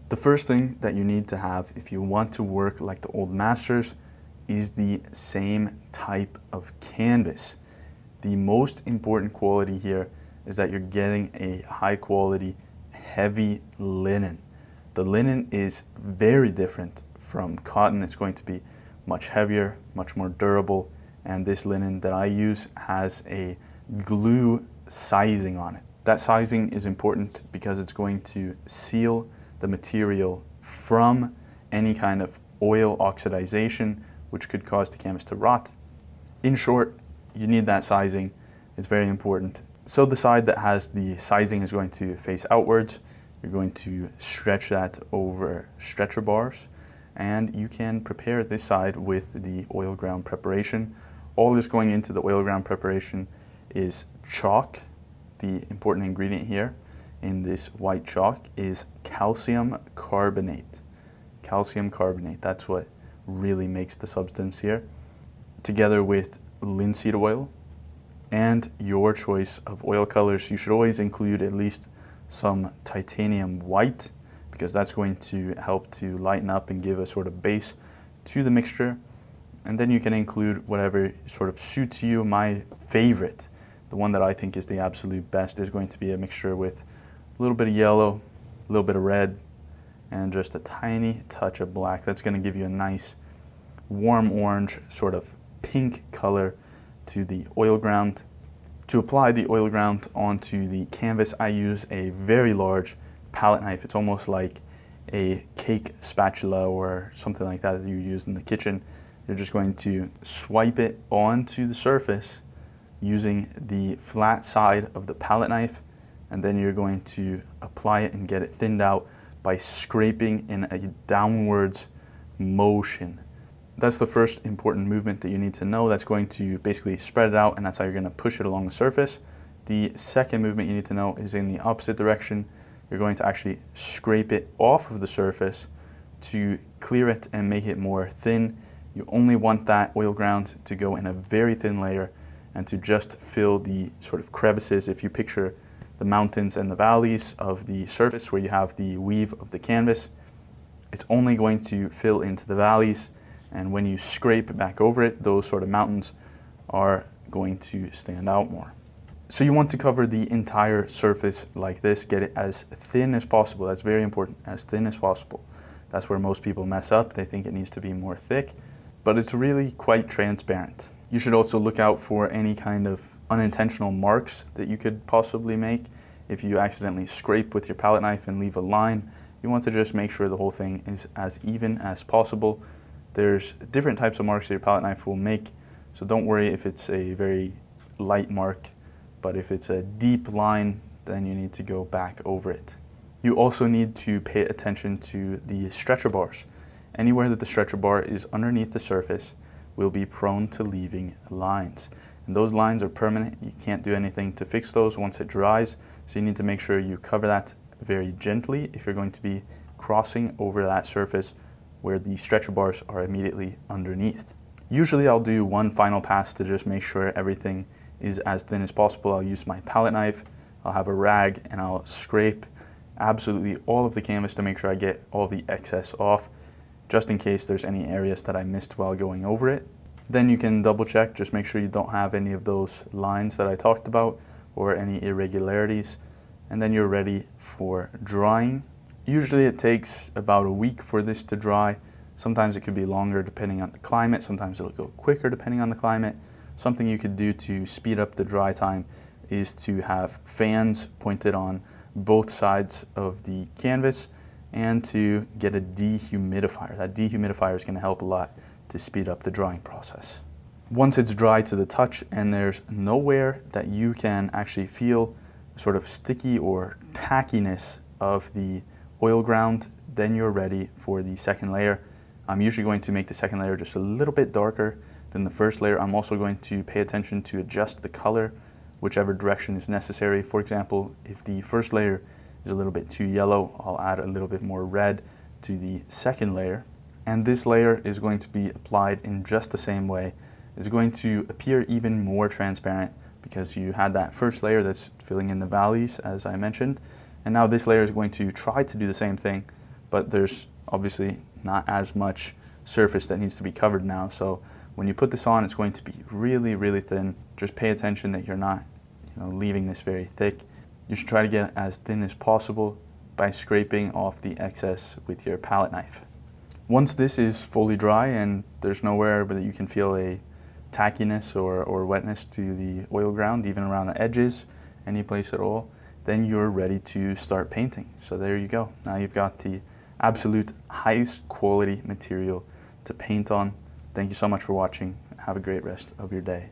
The first thing that you need to have if you want to work like the old masters is the same type of canvas. The most important quality here is that you're getting a high quality, heavy linen. The linen is very different from cotton. It's going to be much heavier, much more durable, and this linen that I use has a glue sizing on it. That sizing is important because it's going to seal the material from any kind of oil oxidization, which could cause the canvas to rot. In short, you need that sizing. It's very important. So the side that has the sizing is going to face outwards. You're going to stretch that over stretcher bars, and you can prepare this side with the oil ground preparation. All that's going into the oil ground preparation is chalk. The important ingredient here in this white chalk is calcium carbonate. Calcium carbonate, that's what really makes the substance here, together with linseed oil and your choice of oil colors. You should always include at least some titanium white, because that's going to help to lighten up and give a sort of base to the mixture. And then you can include whatever sort of suits you. My favorite, the one that I think is the absolute best, is going to be a mixture with a little bit of yellow, a little bit of red, and just a tiny touch of black. That's going to give you a nice warm orange, sort of pink color to the oil ground. To apply the oil ground onto the canvas, I use a very large palette knife. It's almost like a cake spatula or something like that you use in the kitchen. You're just going to swipe it onto the surface using the flat side of the palette knife, and then you're going to apply it and get it thinned out by scraping in a downwards motion. That's the first important movement that you need to know. That's going to basically spread it out, and that's how you're going to push it along the surface. The second movement you need to know is in the opposite direction. You're going to actually scrape it off of the surface to clear it and make it more thin. You only want that oil ground to go in a very thin layer and to just fill the sort of crevices. If you picture the mountains and the valleys of the surface where you have the weave of the canvas, it's only going to fill into the valleys, and when you scrape back over it, those sort of mountains are going to stand out more. So you want to cover the entire surface like this, get it as thin as possible. That's very important, as thin as possible. That's where most people mess up. They think it needs to be more thick, but it's really quite transparent. You should also look out for any kind of unintentional marks that you could possibly make. If you accidentally scrape with your palette knife and leave a line, you want to just make sure the whole thing is as even as possible. There's different types of marks that your palette knife will make, so don't worry if it's a very light mark, but if it's a deep line, then you need to go back over it. You also need to pay attention to the stretcher bars. Anywhere that the stretcher bar is underneath the surface will be prone to leaving lines. And those lines are permanent. You can't do anything to fix those once it dries, so you need to make sure you cover that very gently if you're going to be crossing over that surface where the stretcher bars are immediately underneath. Usually I'll do one final pass to just make sure everything is as thin as possible. I'll use my palette knife, I'll have a rag, and I'll scrape absolutely all of the canvas to make sure I get all the excess off, just in case there's any areas that I missed while going over it. Then you can double check, just make sure you don't have any of those lines that I talked about or any irregularities, and then you're ready for drying. Usually it takes about a week for this to dry. Sometimes it could be longer depending on the climate. Sometimes it'll go quicker depending on the climate. Something you could do to speed up the dry time is to have fans pointed on both sides of the canvas and to get a dehumidifier. That dehumidifier is going to help a lot to speed up the drying process. Once it's dry to the touch and there's nowhere that you can actually feel sort of sticky or tackiness of the oil ground, then you're ready for the second layer. I'm usually going to make the second layer just a little bit darker than the first layer. I'm also going to pay attention to adjust the color whichever direction is necessary. For example, if the first layer is a little bit too yellow, I'll add a little bit more red to the second layer. And this layer is going to be applied in just the same way. It's going to appear even more transparent because you had that first layer that's filling in the valleys, as I mentioned. And now this layer is going to try to do the same thing, but there's obviously not as much surface that needs to be covered now. So when you put this on, it's going to be really, really thin. Just pay attention that you're not, leaving this very thick. You should try to get as thin as possible by scraping off the excess with your palette knife. Once this is fully dry and there's nowhere that you can feel a tackiness or wetness to the oil ground, even around the edges, any place at all, then you're ready to start painting. So there you go. Now you've got the absolute highest quality material to paint on. Thank you so much for watching. Have a great rest of your day.